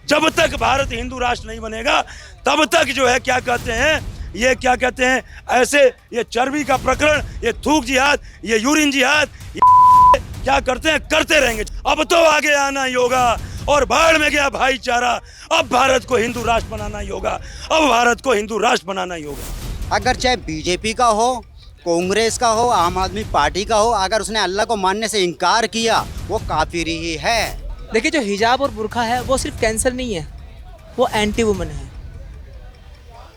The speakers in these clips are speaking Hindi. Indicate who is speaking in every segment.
Speaker 1: जब तक भारत हिंदू राष्ट्र नहीं बनेगा तब तक जो है क्या कहते हैं, ये क्या कहते हैं, ऐसे ये चर्बी का प्रकरण, ये थूक जिहाद, ये यूरिन जिहाद, क्या करते हैं करते रहेंगे। अब तो आगे आना ही होगा और भाड़ में गया भाईचारा। अब भारत को हिंदू राष्ट्र बनाना ही होगा, अब भारत को हिंदू राष्ट्र बनाना ही होगा।
Speaker 2: अगर चाहे बीजेपी का हो, कांग्रेस का हो, आम आदमी पार्टी का हो, अगर उसने अल्लाह को मानने से इनकार किया वो काफिर ही है।
Speaker 3: देखिए, जो हिजाब और बुर्का है वो सिर्फ कैंसर नहीं है, वो एंटी वुमन है,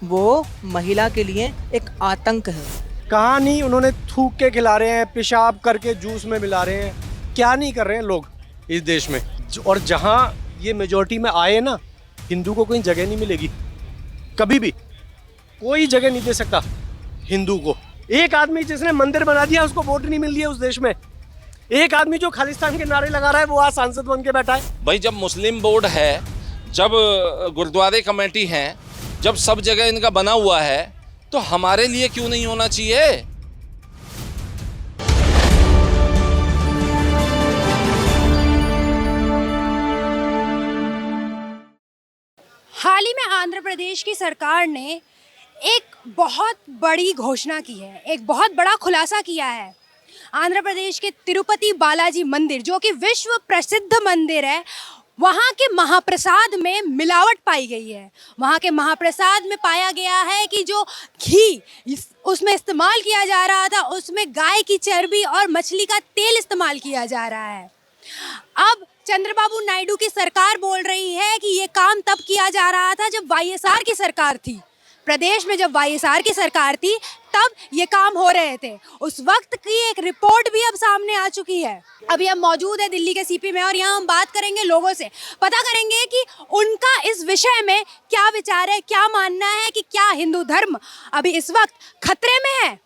Speaker 3: वो महिला के लिए एक आतंक है।
Speaker 4: कहाँ नहीं उन्होंने थूक के खिला रहे हैं, पेशाब करके जूस में मिला रहे हैं, क्या नहीं कर रहे हैं लोग इस देश में। और जहाँ ये मेजॉरिटी में आए ना, हिंदू को कोई जगह नहीं मिलेगी, कभी भी कोई जगह नहीं दे सकता हिंदू को। एक आदमी जिसने मंदिर बना दिया उसको वोट नहीं मिल रही है उस देश में। एक आदमी जो खालिस्तान के नारे लगा रहा है वो आज सांसद बन के बैठा है।
Speaker 5: भाई, जब मुस्लिम बोर्ड है, जब गुरुद्वारे कमेटी है, जब सब जगह इनका बना हुआ है, तो हमारे लिए क्यों नहीं होना चाहिए।
Speaker 6: हाल ही में आंध्र प्रदेश की सरकार ने एक बहुत बड़ी घोषणा की है, एक बहुत बड़ा खुलासा किया है। आंध्र प्रदेश के तिरुपति बालाजी मंदिर, जो कि विश्व प्रसिद्ध मंदिर है, वहाँ के महाप्रसाद में मिलावट पाई गई है। वहाँ के महाप्रसाद में पाया गया है कि जो घी उसमें इस्तेमाल किया जा रहा था, उसमें गाय की चर्बी और मछली का तेल इस्तेमाल किया जा रहा है। अब चंद्रबाबू नायडू की सरकार बोल रही है कि ये काम तब किया जा रहा था जब वाईएसआर की सरकार थी। प्रदेश में जब वाईएसआर की सरकार थी तब ये काम हो रहे थे। उस वक्त की एक रिपोर्ट भी अब सामने आ चुकी है। अभी हम मौजूद है दिल्ली के सीपी में और यहाँ हम बात करेंगे लोगों से, पता करेंगे कि उनका इस विषय में क्या विचार है, क्या मानना है कि क्या हिंदू धर्म अभी इस वक्त खतरे में है।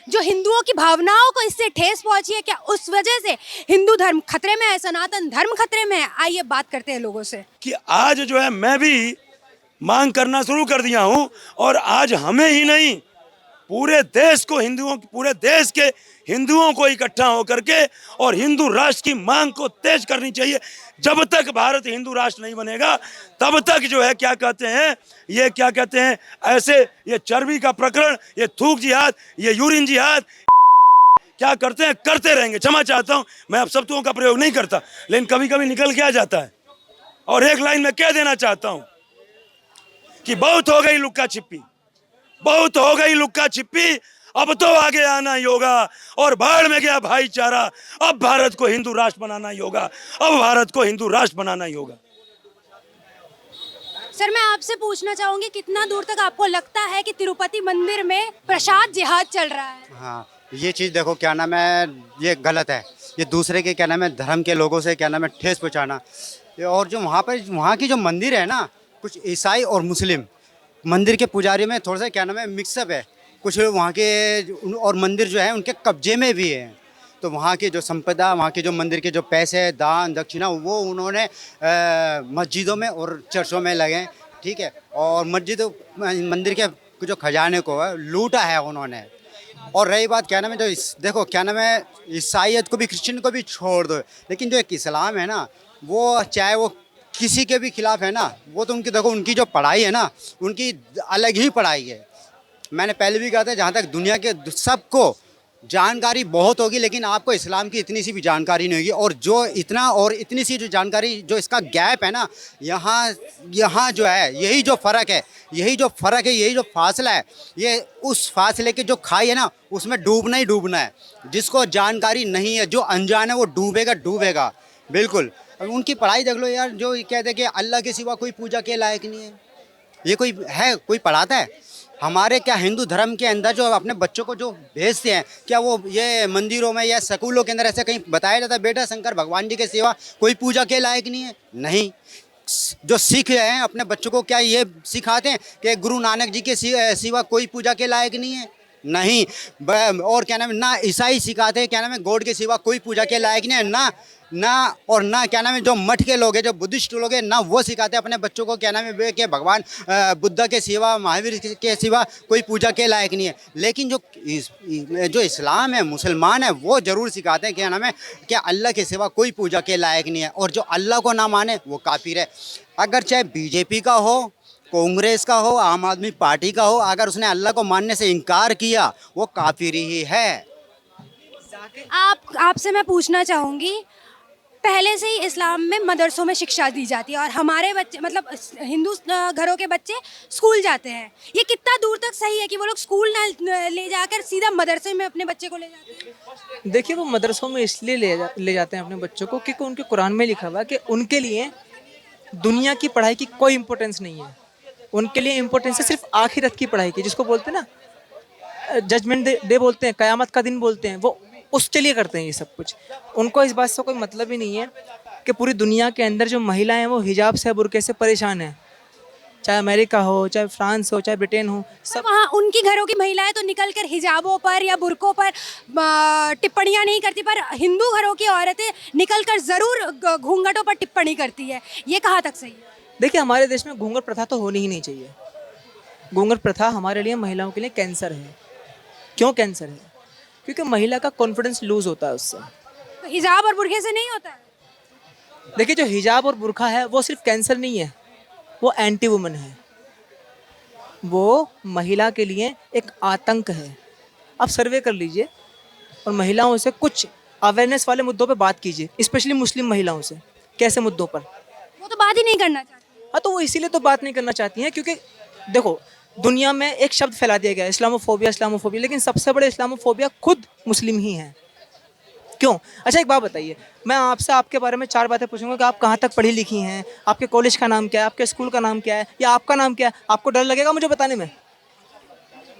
Speaker 6: जो हिंदुओं की भावनाओं को इससे ठेस पहुंची है, क्या उस वजह से हिंदू धर्म खतरे में है, सनातन धर्म खतरे में है। आइए बात करते हैं लोगों से
Speaker 1: कि आज जो है मैं भी मांग करना शुरू कर दिया हूं और आज हमें ही नहीं पूरे देश को पूरे देश के हिंदुओं को इकट्ठा होकर के और हिंदू राष्ट्र की मांग को तेज करनी चाहिए। जब तक भारत हिंदू राष्ट्र नहीं बनेगा तब तक जो है क्या कहते हैं, ये क्या कहते हैं, ऐसे ये चर्बी का प्रकरण, ये थूक जिहाद, ये यूरिन जिहाद, क्या करते हैं करते रहेंगे। क्षमा चाहता हूं, मैं अब शब्दों का प्रयोग नहीं करता, लेकिन कभी कभी निकल के आ जाता है। और एक लाइन में कह देना चाहता हूं कि बहुत हो गई लुक्का छिपी, बहुत हो गई लुक्का छिपी। अब तो आगे आना ही होगा और भाड़ में गया भाईचारा। अब भारत को हिंदू राष्ट्र बनाना ही होगा, अब भारत को हिंदू राष्ट्र बनाना ही होगा।
Speaker 6: सर, मैं आपसे पूछना चाहूंगी, कितना दूर तक आपको लगता है कि तिरुपति मंदिर में प्रसाद जिहाद चल रहा है?
Speaker 2: हाँ, ये चीज़ देखो क्या नाम है, ये गलत है। ये दूसरे के क्या नाम है धर्म के लोगों से क्या नाम है ठेस पहुँचाना। और जो वहाँ की जो मंदिर है ना, कुछ ईसाई और मुस्लिम मंदिर के पुजारी में थोड़ा सा क्या नाम है मिक्सअप है। कुछ वहाँ के और मंदिर जो है उनके कब्जे में भी है। तो वहाँ की जो संपदा, वहाँ के जो मंदिर के जो पैसे, दान दक्षिणा, वो उन्होंने मस्जिदों में और चर्चों में लगे, ठीक है। और मंदिर के जो खजाने को है लूटा है उन्होंने। और रही बात क्या नाम है, जो देखो क्या नाम है, ईसाइयत को भी क्रिश्चियन को भी छोड़ दो, लेकिन जो एक इस्लाम है ना, वो चाहे वो किसी के भी खिलाफ है ना, वो तो उनकी देखो उनकी जो पढ़ाई है ना, उनकी अलग ही पढ़ाई है। मैंने पहले भी कहा था, जहाँ तक दुनिया के सबको जानकारी बहुत होगी, लेकिन आपको इस्लाम की इतनी सी भी जानकारी नहीं होगी। और जो इतना और इतनी सी जो जानकारी, जो इसका गैप है ना, यहाँ जो है यही जो फ़र्क है, यही जो फासला है, ये उस फासले के जो खाई है ना, उसमें डूबना ही डूबना है। जिसको जानकारी नहीं है, जो अनजान है, वो डूबेगा बिल्कुल। अब उनकी पढ़ाई देख लो यार, जो कहते हैं कि अल्लाह के सिवा कोई पूजा के लायक नहीं है। ये कोई पढ़ाता है? हमारे क्या हिंदू धर्म के अंदर जो अपने बच्चों को जो भेजते हैं, क्या वो ये मंदिरों में या स्कूलों के अंदर ऐसा कहीं बताया जाता है बेटा शंकर भगवान जी के सिवा कोई पूजा के लायक नहीं है? नहीं। जो सिख हैं अपने बच्चों को क्या ये सिखाते हैं कि गुरु नानक जी के सिवा कोई पूजा के लायक नहीं है? नहीं। और क्या नाम है, ना ईसाई सिखाते हैं क्या नाम है गॉड के सिवा कोई पूजा के लायक नहीं है, ना क्या नाम है जो मठ के लोग हैं, जो बुद्धिस्ट लोग हैं, ना वो सिखाते हैं अपने बच्चों को क्या नाम है कि भगवान बुद्धा के सिवा, महावीर के सिवा कोई पूजा के लायक नहीं है। लेकिन जो इस्लाम है, मुसलमान है, वो ज़रूर सिखाते हैं क्या नाम है कि अल्लाह के सिवा कोई पूजा के लायक नहीं है। और जो अल्लाह को ना माने वो काफिर है। अगर चाहे बीजेपी का हो, कांग्रेस का हो, आम आदमी पार्टी का हो, अगर उसने अल्लाह को मानने से इनकार किया वो काफिर ही है।
Speaker 6: आपसे मैं पूछना चाहूँगी, पहले से ही इस्लाम में मदरसों में शिक्षा दी जाती है और हमारे बच्चे मतलब हिंदू घरों के बच्चे स्कूल जाते हैं। ये कितना दूर तक सही है कि वो लोग स्कूल ना ले जाकर सीधा मदरसे में अपने बच्चे को ले जाते हैं?
Speaker 3: देखिए, वो मदरसों में इसलिए ले जाते हैं अपने बच्चों को क्योंकि उनके कुरान में लिखा हुआ है कि उनके लिए दुनिया की पढ़ाई की कोई इंपॉर्टेंस नहीं है। उनके लिए इम्पोर्टेंस है सिर्फ आखिरत की पढ़ाई की, जिसको बोलते हैं ना जजमेंट डे बोलते हैं, क़यामत का दिन बोलते हैं, वो उसके लिए करते हैं ये सब कुछ। उनको इस बात से कोई मतलब ही नहीं है कि पूरी दुनिया के अंदर जो महिलाएं हैं वो हिजाब से, बुर्के से परेशान हैं, चाहे अमेरिका हो, चाहे फ्रांस हो, चाहे ब्रिटेन हो,
Speaker 6: सब वहाँ उनकी घरों की महिलाएं तो निकलकर हिजाबों पर या बुरकों पर टिप्पणियाँ नहीं करती, पर हिंदू घरों की औरतें निकलकर ज़रूर घूंघटों पर टिप्पणी करती है। ये कहाँ तक सही है?
Speaker 3: देखिए, हमारे देश में घूंघट प्रथा तो होनी ही नहीं चाहिए। घूंघट प्रथा हमारे लिए, महिलाओं के लिए कैंसर है। क्यों कैंसर है? क्योंकि महिला का कॉन्फिडेंस लूज होता है उससे।
Speaker 6: तो हिजाब और बुरखे से नहीं होता है?
Speaker 3: देखिए, जो हिजाब और बुर्का है वो सिर्फ कैंसर नहीं है, वो एंटी वुमन है। वो महिला के लिए एक आतंक है। आप सर्वे कर लीजिए और महिलाओं से कुछ अवेयरनेस वाले मुद्दों पे बात कीजिए, स्पेशली मुस्लिम महिलाओं से। कैसे मुद्दों पर?
Speaker 6: वो तो बात ही नहीं करना चाहती।
Speaker 3: हाँ, तो वो इसीलिए तो बात नहीं करना चाहती हैं क्योंकि देखो, दुनिया में एक शब्द फैला दिया गया है, इस्लामोफोबिया, इस्लामोफोबिया, लेकिन सबसे बड़े इस्लामोफोबिया खुद मुस्लिम ही हैं। क्यों? अच्छा, एक बात बताइए, मैं आपसे आपके बारे में 4 बातें पूछूंगा कि आप कहाँ तक पढ़ी लिखी हैं, आपके कॉलेज का नाम क्या है, आपके स्कूल का नाम क्या है, या आपका नाम क्या है। आपको डर लगेगा मुझे बताने में?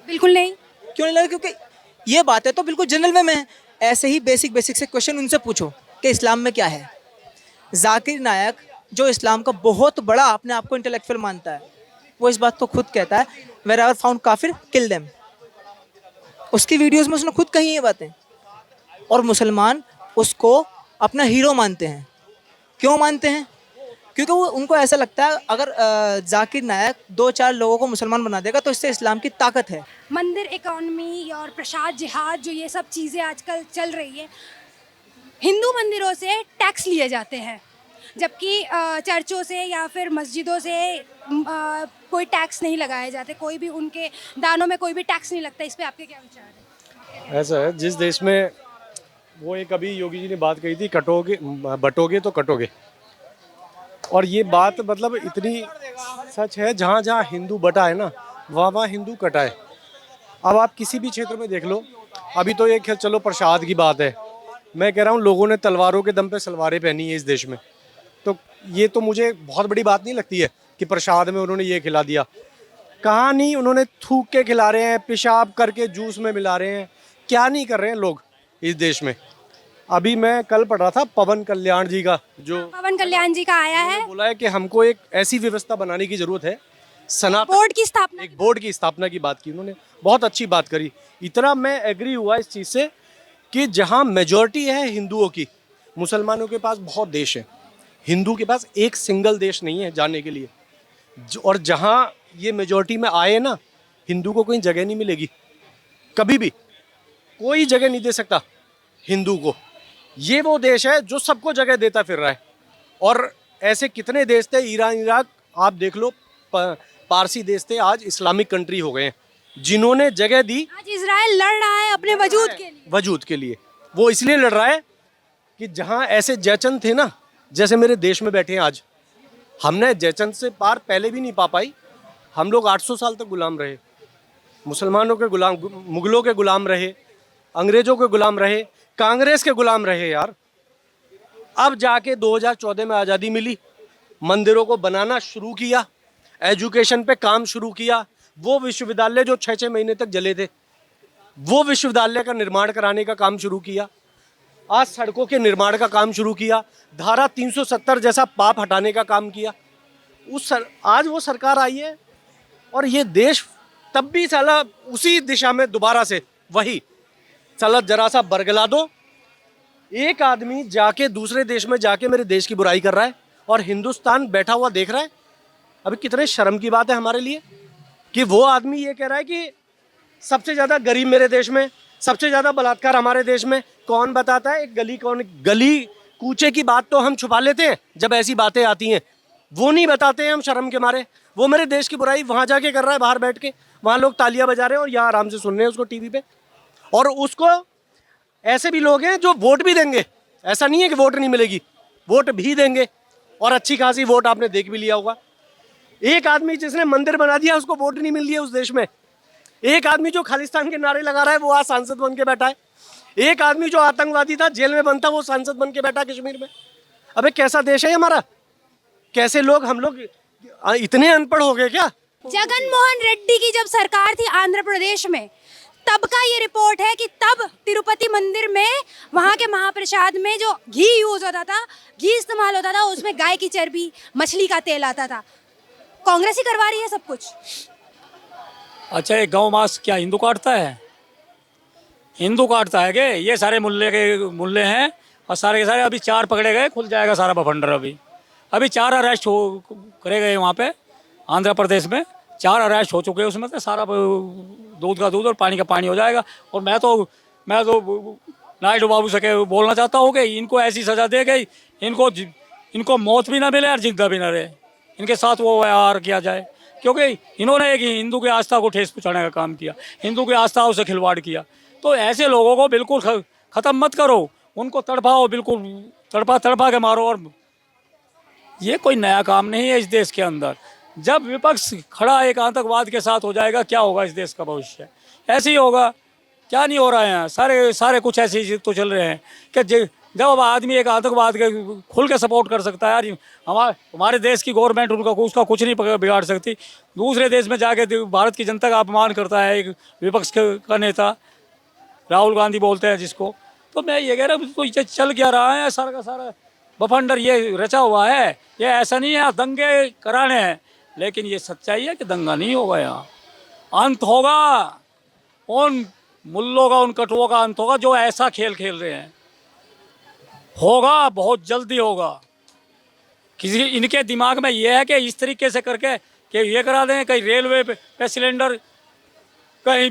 Speaker 6: बिल्कुल नहीं।
Speaker 3: क्यों नहीं लगेगा? क्योंकि ये बातें तो बिल्कुल जनरल वे में है। ऐसे ही बेसिक से क्वेश्चन उनसे पूछो कि इस्लाम में क्या है। जाकिर नायक, जो इस्लाम का बहुत बड़ा अपने आप को इंटेलेक्चुअल मानता है, वो इस बात को खुद कहता है, वेयर एवर फाउंड काफिर किल देम। उसकी वीडियोस में उसने खुद कही ये बातें, और मुसलमान उसको अपना हीरो मानते हैं। क्यों मानते हैं? क्योंकि वो उनको ऐसा लगता है अगर जाकिर नायक 2-4 लोगों को मुसलमान बना देगा तो इससे इस्लाम की ताकत है।
Speaker 6: मंदिर इकोनॉमी और प्रसाद जिहाद, जो ये सब चीज़ें आजकल चल रही है, हिंदू मंदिरों से टैक्स लिए जाते हैं, जबकि चर्चों से या फिर मस्जिदों से कोई टैक्स नहीं लगाए जाते। कोई भी उनके दानों में कोई भी टैक्स नहीं लगता। इस पे आपके क्या विचार है?
Speaker 4: ऐसा है, जिस देश में वो एक अभी योगी जी ने बात कही थी, कटोगे बटोगे तो कटोगे, और ये बात मतलब इतनी सच है। जहाँ जहाँ हिंदू बटा है ना, वहाँ वहाँ हिंदू कटा है। अब आप किसी भी क्षेत्र में देख लो, अभी तो ये चलो प्रसाद की बात है, मैं कह रहा हूँ लोगों ने तलवारों के दम पे सलवारें पहनी है इस देश में, तो ये तो मुझे बहुत बड़ी बात नहीं लगती है कि प्रसाद में उन्होंने ये खिला दिया। कहाँ नहीं, उन्होंने थूक के खिला रहे हैं, पेशाब करके जूस में मिला रहे हैं, क्या नहीं कर रहे हैं लोग इस देश में। अभी मैं कल पढ़ रहा था पवन कल्याण जी का, जो
Speaker 6: पवन कल्याण जी का आया है,
Speaker 4: बोला है कि हमको एक ऐसी व्यवस्था बनाने की जरूरत है, सनातन
Speaker 6: बोर्ड की स्थापना।
Speaker 4: एक बोर्ड की स्थापना की बात की उन्होंने, बहुत अच्छी बात करी। इतना मैं एग्री हुआ इस चीज़ से कि जहाँ मेजॉरिटी है हिंदुओं की, मुसलमानों के पास बहुत देश है, हिंदू के पास एक सिंगल देश नहीं है जाने के लिए। और जहाँ ये मेजॉरिटी में आए ना, हिंदू को कोई जगह नहीं मिलेगी, कभी भी कोई जगह नहीं दे सकता हिंदू को। ये वो देश है जो सबको जगह देता फिर रहा है। और ऐसे कितने देश थे, ईरान, इराक, आप देख लो, पारसी देश थे, आज इस्लामिक कंट्री हो गए हैं, जिन्होंने जगह दी।
Speaker 6: आज इजराइल लड़ रहा है अपने वजूद के लिए।
Speaker 4: वो इसलिए लड़ रहा है कि जहाँ ऐसे जयचंद थे ना, जैसे मेरे देश में बैठे हैं आज, हमने जयचंद से पार पहले भी नहीं पा पाई। हम लोग 800 साल तक गुलाम रहे, मुसलमानों के गुलाम, मुगलों के गुलाम रहे, अंग्रेजों के गुलाम रहे, कांग्रेस के गुलाम रहे यार। अब जाके 2014 में आज़ादी मिली, मंदिरों को बनाना शुरू किया, एजुकेशन पे काम शुरू किया। वो विश्वविद्यालय जो 6-6 महीने तक जले थे, वो विश्वविद्यालय का निर्माण कराने का काम शुरू किया। आज सड़कों के निर्माण का काम शुरू किया, धारा 370 जैसा पाप हटाने का काम किया। आज वो सरकार आई है और ये देश तब भी साला उसी दिशा में दोबारा से वही साला, जरा सा बरगला दो। एक आदमी जाके दूसरे देश में जाके मेरे देश की बुराई कर रहा है और हिंदुस्तान बैठा हुआ देख रहा है। अभी कितने शर्म की बात है हमारे लिए कि वो आदमी ये कह रहा है कि सबसे ज़्यादा गरीब मेरे देश में, सबसे ज़्यादा बलात्कार हमारे देश में। कौन बताता है? एक गली कूचे की बात तो हम छुपा लेते हैं जब ऐसी बातें आती हैं। वो नहीं बताते हैं हम शर्म के मारे। वो मेरे देश की बुराई वहाँ जाके कर रहा है, बाहर बैठ के, वहाँ लोग तालियां बजा रहे हैं और यहाँ आराम से सुन रहे हैं उसको टीवी पे। और उसको ऐसे भी लोग हैं जो वोट भी देंगे, ऐसा नहीं है कि वोट नहीं मिलेगी, वोट भी देंगे, और अच्छी खासी वोट आपने देख भी लिया होगा। एक आदमी जिसने मंदिर बना दिया उसको वोट नहीं मिल रही है उस देश में। एक आदमी जो खालिस्तान के नारे लगा रहा है वो आज सांसद बन के बैठा है। एक आदमी जो आतंकवादी था, जेल में बंद था, वो सांसद बन के बैठा कश्मीर में। अबे कैसा देश है हमारा? कैसे लोग, हम लोग इतने अनपढ़ हो गए क्या?
Speaker 6: जगन मोहन रेड्डी की जब सरकार थी आंध्र प्रदेश में, तब का ये रिपोर्ट है कि तब तिरुपति मंदिर में वहाँ के महाप्रसाद में जो घी यूज होता था, घी इस्तेमाल होता था, उसमें गाय की चर्बी, मछली का तेल आता था। कांग्रेस ही करवा रही है सब कुछ।
Speaker 7: अच्छा, ये गौ मांस क्या हिंदू काटता है? हिंदू काटता है क्या? ये सारे मुल्ले हैं और सारे के सारे अभी 4 पकड़े गए, खुल जाएगा सारा बफंडर। अभी 4 अरेस्ट हो करे गए वहाँ पे आंध्र प्रदेश में, 4 अरेस्ट हो चुके हैं। उसमें से सारा दूध का दूध और पानी का पानी हो जाएगा। और मैं तो नायडू बाबू से बोलना चाहता हूँ कि इनको ऐसी सज़ा दे गई, इनको मौत भी ना मिले और जिंदा भी ना रहे, इनके साथ वो व्यवहार किया जाए। क्योंकि इन्होंने एक हिंदू की आस्था को ठेस पहुँचाने का काम किया, हिंदू की आस्थाओं से खिलवाड़ किया। तो ऐसे लोगों को बिल्कुल ख़त्म मत करो, उनको तड़पाओ, बिल्कुल तड़पा के मारो। और ये कोई नया काम नहीं है इस देश के अंदर। जब विपक्ष खड़ा एक आतंकवाद के साथ हो जाएगा, क्या होगा इस देश का भविष्य? ऐसे ही होगा। क्या नहीं हो रहा है यहाँ? सारे कुछ ऐसे ही तो चल रहे हैं कि जब आदमी एक आतंकवाद के खुल के सपोर्ट कर सकता है, यार हमारे देश की गवर्नमेंट उसका कुछ नहीं बिगाड़ सकती। दूसरे देश में जाके भारत की जनता का अपमान करता है एक विपक्ष का नेता, राहुल गांधी बोलते हैं जिसको। तो मैं ये कह रहा हूँ, तो चल क्या रहा है सारा का सारा बफंडर ये रचा हुआ है। ये ऐसा नहीं है दंगे कराने हैं, लेकिन ये सच्चाई है कि दंगा नहीं होगा, यहाँ अंत होगा। उन मुल्लों का, उन कटुओं का अंत होगा जो ऐसा खेल खेल रहे हैं। होगा, बहुत जल्दी होगा। किसी इनके दिमाग में ये है कि इस तरीके से करके कि ये करा दें, कहीं रेलवे पे सिलेंडर, कहीं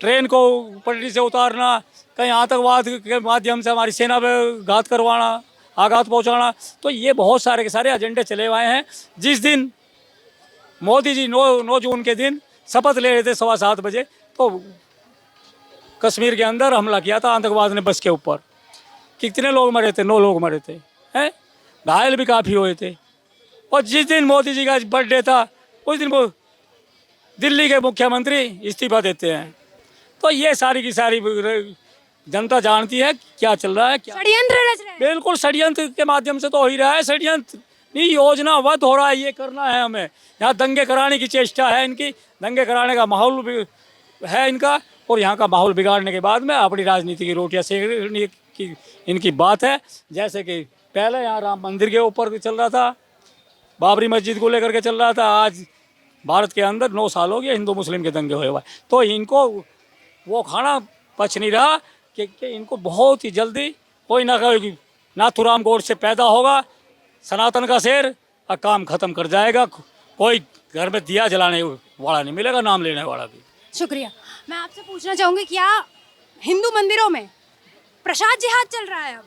Speaker 7: ट्रेन को पटरी से उतारना, कहीं आतंकवाद के माध्यम से हमारी सेना पे घात करवाना, आघात पहुंचाना। तो ये बहुत सारे के सारे एजेंडे चले हुए हैं। जिस दिन मोदी जी 9 जून के दिन शपथ ले रहे थे 7:15 बजे, तो कश्मीर के अंदर हमला किया था आतंकवाद ने बस के ऊपर। कितने लोग मरे थे? 9 लोग मरे थे, हैं, घायल भी काफ़ी हुए थे। और जिस दिन मोदी जी का बर्थडे था, उस दिन वो दिल्ली के मुख्यमंत्री इस्तीफा देते हैं। तो ये सारी की सारी जनता जानती है क्या चल रहा है, क्या
Speaker 6: षड्यंत्र रच रहे हैं।
Speaker 7: बिल्कुल षड्यंत्र के माध्यम से तो हो ही रहा है। षड्यंत्र नहीं, योजनाबद्ध हो रहा है। ये करना है हमें, यहाँ दंगे कराने की चेष्टा है इनकी, दंगे कराने का माहौल भी है इनका। और यहाँ का माहौल बिगाड़ने के बाद में अपनी राजनीति की रोटियाँ सेकने की इनकी बात है। जैसे कि पहले यहाँ राम मंदिर के ऊपर चल रहा था, बाबरी मस्जिद को लेकर के चल रहा था, आज भारत के अंदर 9 साल हो गए हिंदू मुस्लिम के दंगे हुए हुए। तो इनको वो खाना पच नहीं रहा कि इनको बहुत ही जल्दी कोई ना कोई नाथुराम गोडसे पैदा होगा, सनातन का शेर, और काम खत्म कर जाएगा। कोई घर में दिया जलाने वाला नहीं मिलेगा, नाम लेने वाला भी।
Speaker 6: शुक्रिया। मैं आपसे पूछना चाहूँगी, क्या हिंदू मंदिरों में प्रसाद जिहाद चल रहा है अब?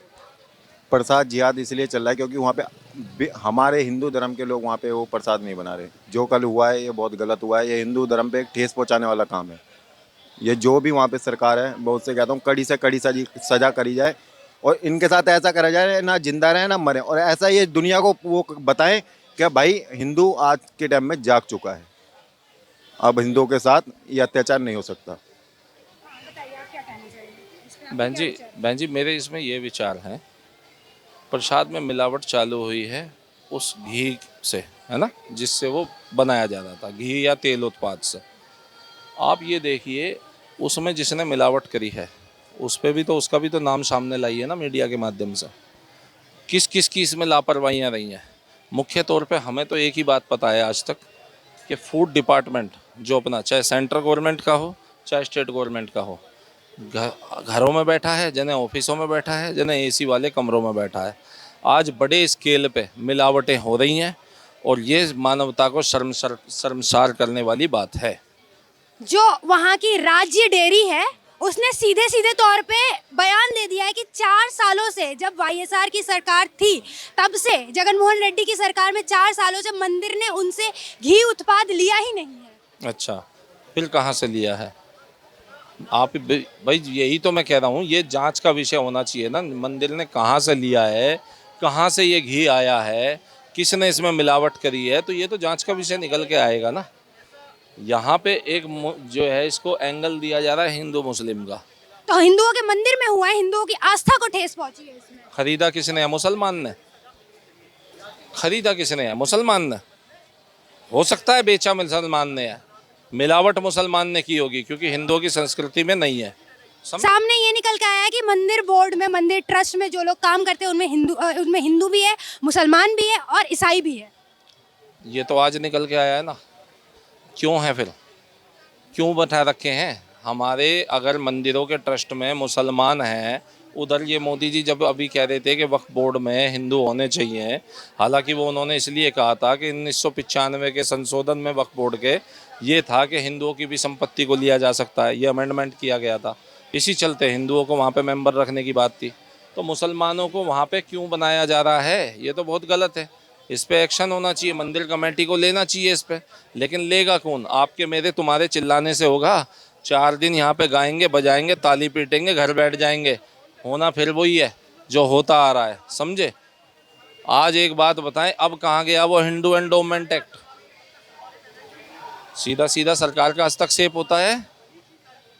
Speaker 8: प्रसाद जिहाद इसलिए चल रहा है क्योंकि वहाँ पे हमारे हिंदू धर्म के लोग वहाँ पे वो प्रसाद नहीं बना रहे। जो कल हुआ है ये बहुत गलत हुआ है। ये हिंदू धर्म पे एक ठेस पहुँचाने वाला काम है। ये जो भी वहाँ पे सरकार है, बहुत से कहता हूँ कड़ी से कड़ी सजा करी जाए और इनके साथ ऐसा करा जाए ना जिंदा रहे ना मरे। और ऐसा ये दुनिया को वो बताएं कि भाई हिंदू आज के टाइम में जाग चुका है, अब हिंदुओं के साथ ये अत्याचार नहीं हो सकता।
Speaker 5: बहन जी मेरे इसमें ये विचार हैं, प्रसाद में मिलावट चालू हुई है उस घी से, है ना, जिससे वो बनाया जा रहा था, घी या तेल उत्पाद से। आप ये देखिए उसमें जिसने मिलावट करी है उस पे भी तो, उसका भी तो नाम सामने लाई है ना मीडिया के माध्यम से। किस किस की इसमें लापरवाहियाँ रही हैं। मुख्य तौर पे हमें तो एक ही बात पता है आज तक कि फूड डिपार्टमेंट जो अपना, चाहे सेंट्रल गवर्नमेंट का हो चाहे स्टेट गवर्नमेंट का हो, घरों में बैठा है, जिन्हें ऑफिसों में बैठा है, जिन्हें एसी वाले कमरों में बैठा है। आज बड़े स्केल पे मिलावटें हो रही हैं और ये मानवता को शर्मसार करने वाली बात है।
Speaker 6: जो वहाँ की राज्य डेयरी है उसने सीधे सीधे तौर पे बयान दे दिया है कि 4 सालों से, जब वाईएसआर की सरकार थी तब से, जगनमोहन रेड्डी की सरकार में 4 सालों से मंदिर ने उनसे घी उत्पाद लिया ही नहीं है।
Speaker 5: अच्छा, फिर कहाँ से लिया है? आप भाई यही तो मैं कह रहा हूँ, ये जांच का विषय होना चाहिए ना, मंदिर ने कहाँ से लिया है, कहाँ से ये घी आया है, किसने इसमें मिलावट करी है, तो ये तो जांच का विषय निकल के आएगा ना। यहाँ पे एक जो है इसको एंगल दिया जा रहा है हिंदू मुस्लिम का।
Speaker 6: तो हिंदुओं के मंदिर में हुआ है, हिंदुओं की आस्था को ठेस पहुंची है इसमें।
Speaker 5: खरीदा किसने है? मुसलमान ने। खरीदा किसने है? मुसलमान ने। हो सकता है बेचा मुसलमान ने है, मिलावट मुसलमान ने की होगी, क्योंकि हिंदुओं की संस्कृति में नहीं है।
Speaker 6: सामने ये निकल के आया है कि मंदिर बोर्ड में, मंदिर ट्रस्ट में जो लोग काम करते हैं उनमें हिंदू भी है, मुसलमान भी है और ईसाई भी है।
Speaker 5: ये तो आज निकल के आया है ना। क्यों है फिर? क्यों बैठा रखे हैं? हमारे अगर मंदिरों के ट्रस्ट में मुसलमान हैं, उधर ये मोदी जी जब अभी कह रहे थे कि वक्फ बोर्ड में हिंदू होने चाहिए, हालांकि वो उन्होंने इसलिए कहा था कि 1995 के संशोधन में वक्फ बोर्ड के ये था कि हिंदुओं की भी संपत्ति को लिया जा सकता है, ये अमेंडमेंट किया गया था, इसी चलते हिंदुओं को वहाँ पे मेंबर रखने की बात थी। तो मुसलमानों को वहाँ पे क्यों बनाया जा रहा है? ये तो बहुत गलत है, इस पे एक्शन होना चाहिए, मंदिर कमेटी को लेना चाहिए इस पे। लेकिन लेगा कौन? आपके मेरे तुम्हारे चिल्लाने से होगा? 4 दिन यहाँ पे गाएंगे बजाएंगे, ताली पीटेंगे, घर बैठ जाएंगे, होना फिर वही है जो होता आ रहा है, समझे। आज एक बात बताएं, अब कहाँ गया वो हिंदू एंडोमेंट एक्ट? सीधा सीधा सरकार का हस्तक्षेप होता है।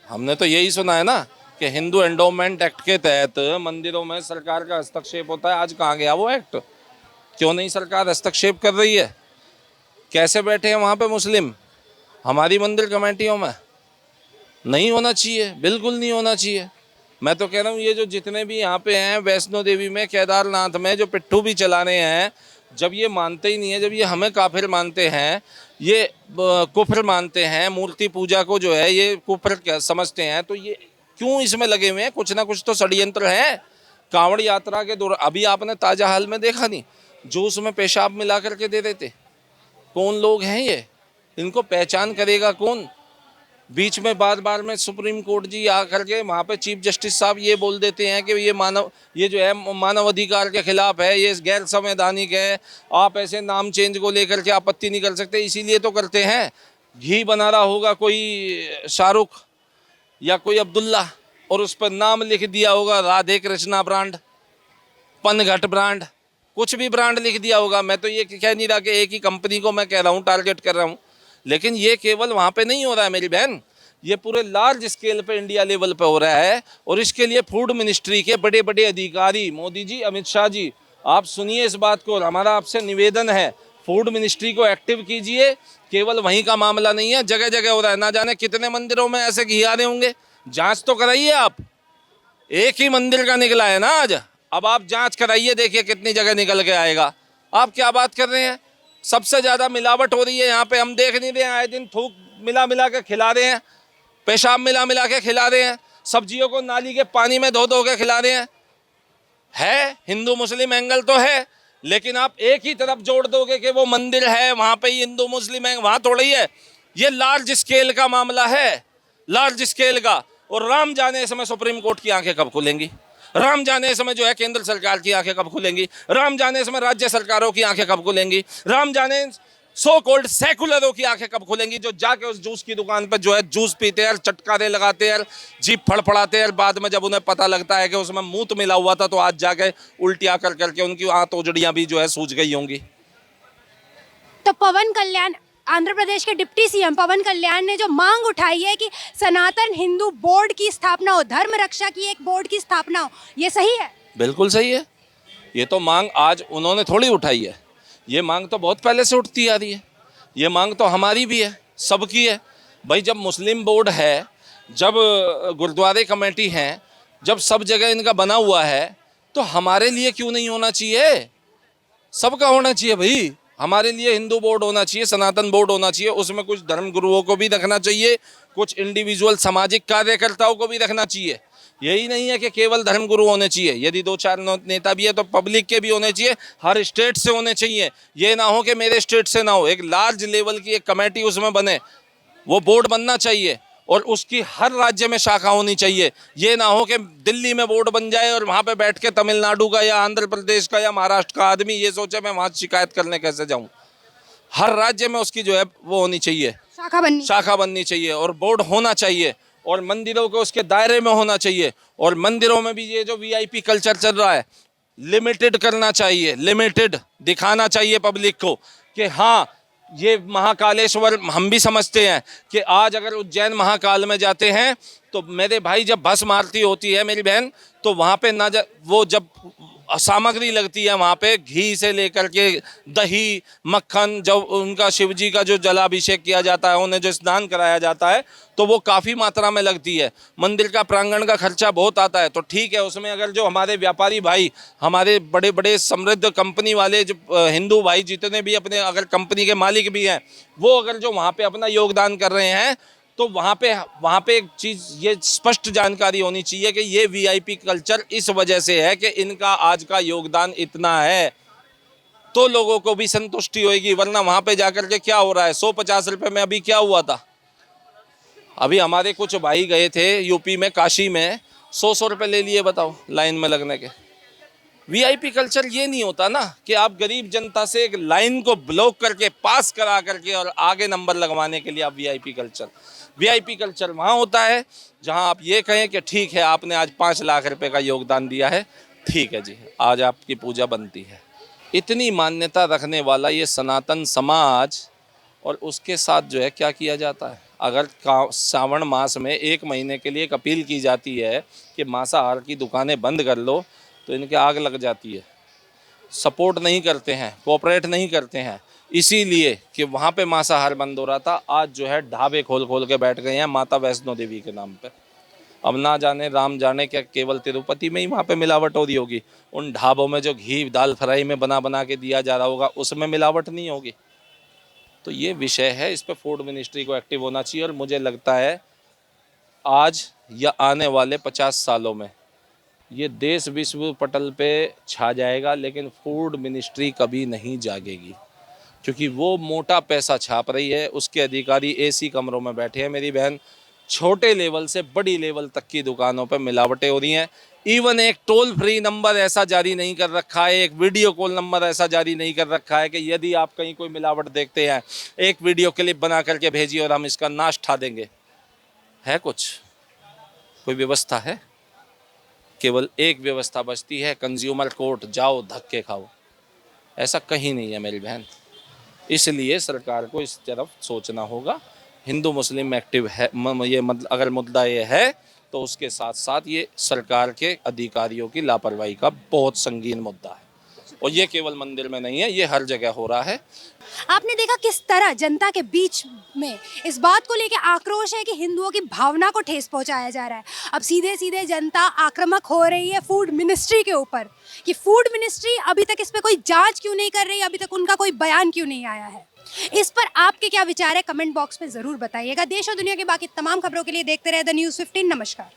Speaker 5: हमने तो यही सुना है ना कि हिंदू एंडोमेंट एक्ट के तहत मंदिरों में सरकार का हस्तक्षेप होता है। आज कहाँ गया वो एक्ट? क्यों नहीं सरकार हस्तक्षेप कर रही है? कैसे बैठे हैं वहाँ पे मुस्लिम हमारी मंदिर कमेटियों में? नहीं होना चाहिए, बिल्कुल नहीं होना चाहिए। मैं तो कह रहा हूँ ये जो जितने भी यहाँ पे हैं, वैष्णो देवी में, केदारनाथ में जो पिट्ठू भी चला रहे हैं, जब ये मानते ही नहीं है, जब ये हमें काफिर मानते हैं, ये कुफ्र मानते हैं, मूर्ति पूजा को जो है ये कुफ्र समझते हैं, तो ये क्यों इसमें लगे हुए हैं? कुछ ना कुछ तो षड्यंत्र है। कांवड़ यात्रा के दौरान अभी आपने ताजा हाल में देखा नहीं, जूस में पेशाब मिला करके दे देते। कौन लोग हैं ये? इनको पहचान करेगा कौन? बीच में बार बार में सुप्रीम कोर्ट जी आकर के वहाँ पे चीफ जस्टिस साहब ये बोल देते हैं कि ये जो है मानव अधिकार के खिलाफ है, ये गैर संवैधानिक है, आप ऐसे नाम चेंज को लेकर के आपत्ति नहीं कर सकते, इसीलिए तो करते हैं। घी बना रहा होगा कोई शाहरुख या कोई अब्दुल्ला और उस पर नाम लिख दिया होगा राधे कृष्णा ब्रांड, पनघट ब्रांड, कुछ भी ब्रांड लिख दिया होगा। मैं तो ये कह नहीं रहा कि एक ही कंपनी को मैं कह रहा हूँ, टारगेट कर रहा हूँ, लेकिन ये केवल वहाँ पे नहीं हो रहा है मेरी बहन, ये पूरे लार्ज स्केल पे इंडिया लेवल पे हो रहा है। और इसके लिए फूड मिनिस्ट्री के बड़े बड़े अधिकारी, मोदी जी, अमित शाह जी, आप सुनिए इस बात को, हमारा आपसे निवेदन है, फूड मिनिस्ट्री को एक्टिव कीजिए। केवल वहीं का मामला नहीं है, जगह जगह हो रहा है, ना जाने कितने मंदिरों में ऐसे घी आ रहे होंगे। जाँच तो कराइए आप, एक ही मंदिर का निकला है ना आज, अब आप जाँच कराइए, देखिए कितनी जगह निकल के आएगा। आप क्या बात कर रहे हैं? सबसे ज़्यादा मिलावट हो रही है यहाँ पे, हम देख नहीं रहे हैं? आए दिन थूक मिला के खिला रहे हैं, पेशाब मिला के खिला रहे हैं, सब्जियों को नाली के पानी में धो के खिला रहे हैं। है हिंदू मुस्लिम एंगल तो है, लेकिन आप एक ही तरफ जोड़ दोगे कि वो मंदिर है वहाँ पे ही हिंदू मुस्लिम है, वहाँ थोड़ा ही है। ये लार्ज स्केल का मामला है, लार्ज स्केल का। और राम जाने समय सुप्रीम कोर्ट की आंखें कब खुलेंगी, राम जाने समय जो है केंद्र सरकार की आंखें कब खुलेंगी, राम जाने समय राज्य सरकारों की आंखें कब खुलेंगी, राम जाने सो कॉल्ड सेकुलरों की आंखें कब खुलेंगी, जो जाके उस जूस की दुकान पर जो है जूस पीते हैं, चटकारे लगाते हैं, जीप फड़फड़ाते हैं, बाद में जब उन्हें पता लगता है कि उसमें मूत मिला हुआ था, तो आज जाके उल्टियाँ कर करके उनकी आंत ओजड़ियाँ भी जो है सूज गई होंगी।
Speaker 6: तो पवन कल्याण, आंध्र प्रदेश के डिप्टी सीएम पवन कल्याण ने जो मांग उठाई है कि सनातन हिंदू बोर्ड की स्थापना हो, धर्म रक्षा की एक बोर्ड की स्थापना हो, ये सही है? बिल्कुल
Speaker 5: सही है। ये तो मांग आज उन्होंने थोड़ी उठाई है, ये मांग तो बहुत पहले से उठती आ रही है। ये मांग तो हमारी भी है, सबकी है भाई। जब मुस्लिम बोर्ड है, जब गुरुद्वारे कमेटी हैं, जब सब जगह इनका बना हुआ है, तो हमारे लिए क्यों नहीं होना चाहिए? सबका होना चाहिए भाई। हमारे लिए हिंदू बोर्ड होना चाहिए, सनातन बोर्ड होना चाहिए, उसमें कुछ धर्म गुरुओं को भी रखना चाहिए, कुछ इंडिविजुअल सामाजिक कार्यकर्ताओं को भी रखना चाहिए। यही नहीं है कि केवल धर्म गुरु होने चाहिए, यदि 2-4 नेता भी है तो पब्लिक के भी होने चाहिए, हर स्टेट से होने चाहिए। ये ना हो कि मेरे स्टेट से ना हो, एक लार्ज लेवल की एक कमेटी उसमें बने, वो बोर्ड बनना चाहिए। और उसकी हर राज्य में शाखा होनी चाहिए। ये ना हो कि दिल्ली में बोर्ड बन जाए और वहाँ पे बैठ के तमिलनाडु का या आंध्र प्रदेश का या महाराष्ट्र का आदमी ये सोचे मैं वहाँ शिकायत करने कैसे जाऊँ। हर राज्य में उसकी जो है वो होनी चाहिए, शाखा बननी चाहिए और बोर्ड होना चाहिए और मंदिरों के उसके दायरे में होना चाहिए। और मंदिरों में भी ये जो वीआईपी कल्चर चल रहा है लिमिटेड करना चाहिए, लिमिटेड दिखाना चाहिए पब्लिक को कि हाँ ये महाकालेश्वर हम भी समझते हैं कि आज अगर उज्जैन महाकाल में जाते हैं तो मेरे भाई जब भस्म आरती होती है मेरी बहन तो वहाँ पे ना वो जब सामग्री लगती है वहाँ पे घी से लेकर के दही मक्खन जब उनका शिव जी का जो जलाभिषेक किया जाता है उन्हें जो स्नान कराया जाता है तो वो काफ़ी मात्रा में लगती है। मंदिर का प्रांगण का खर्चा बहुत आता है तो ठीक है, उसमें अगर जो हमारे व्यापारी भाई हमारे बड़े बड़े समृद्ध कंपनी वाले जो हिंदू भाई जितने भी अपने अगर कंपनी के मालिक भी हैं वो अगर जो वहाँ पे अपना योगदान कर रहे हैं तो वहाँ पे एक चीज़ ये स्पष्ट जानकारी होनी चाहिए कि ये वीआईपी कल्चर इस वजह से है कि इनका आज का योगदान इतना है तो लोगों को भी संतुष्टि होगी। वरना वहाँ पे जाकर के क्या हो रहा है, 150 रुपये में अभी क्या हुआ था, अभी हमारे कुछ भाई गए थे यूपी में काशी में 100 रुपये ले लिए, बताओ लाइन में लगने के। वीआईपी कल्चर ये नहीं होता ना कि आप गरीब जनता से एक लाइन को ब्लॉक करके पास करा करके और आगे नंबर लगवाने के लिए आप वीआईपी कल्चर वहाँ होता है जहाँ आप ये कहें कि ठीक है आपने आज 5 लाख रुपए का योगदान दिया है, ठीक है जी आज आपकी पूजा बनती है। इतनी मान्यता रखने वाला ये सनातन समाज और उसके साथ जो है क्या किया जाता है। अगर सावन मास में 1 महीने के लिए एक अपील की जाती है कि मांसाहार की दुकानें बंद कर लो तो इनके आग लग जाती है, सपोर्ट नहीं करते हैं, कोऑपरेट नहीं करते हैं। इसीलिए कि वहाँ पे मांसाहार बंद हो रहा था, आज जो है ढाबे खोल के बैठ गए हैं माता वैष्णो देवी के नाम पे। अब ना जाने राम जाने क्या केवल तिरुपति में ही वहाँ पे मिलावट हो रही होगी, उन ढाबों में जो घी दाल फ्राई में बना के दिया जा रहा होगा उसमें मिलावट नहीं होगी। तो ये विषय है, इस पर फूड मिनिस्ट्री को एक्टिव होना चाहिए। और मुझे लगता है आज या आने वाले 50 सालों में ये देश विश्व पटल पे छा जाएगा, लेकिन फूड मिनिस्ट्री कभी नहीं जागेगी क्योंकि वो मोटा पैसा छाप रही है। उसके अधिकारी एसी कमरों में बैठे हैं मेरी बहन, छोटे लेवल से बड़ी लेवल तक की दुकानों पे मिलावटें हो रही हैं। इवन एक टोल फ्री नंबर ऐसा जारी नहीं कर रखा है, एक वीडियो कॉल नंबर ऐसा जारी नहीं कर रखा है कि यदि आप कहीं कोई मिलावट देखते हैं एक वीडियो क्लिप बना करके भेजिए और हम इसका नाश ठा देंगे। है कुछ कोई व्यवस्था है? केवल एक व्यवस्था बचती है, कंज्यूमर कोर्ट जाओ धक्के खाओ। ऐसा कहीं नहीं है मेरी बहन। इसलिए सरकार को इस तरफ सोचना होगा। हिंदू मुस्लिम एक्टिव है, ये मतलब अगर मुद्दा ये है तो उसके साथ साथ ये सरकार के अधिकारियों की लापरवाही का बहुत संगीन मुद्दा है और ये केवल मंदिर में नहीं है, ये हर जगह हो रहा है।
Speaker 6: आपने देखा किस तरह जनता के बीच में इस बात को लेकर आक्रोश है कि हिंदुओं की भावना को ठेस पहुंचाया जा रहा है। अब सीधे सीधे जनता आक्रामक हो रही है फूड मिनिस्ट्री के ऊपर कि फूड मिनिस्ट्री अभी तक इस पे कोई जांच क्यों नहीं कर रही, अभी तक उनका कोई बयान क्यों नहीं आया है। इस पर आपके क्या विचार है कमेंट बॉक्स में ज़रूर बताइएगा। देश और दुनिया की बाकी तमाम खबरों के लिए देखते रहे द न्यूज़ 15। नमस्कार।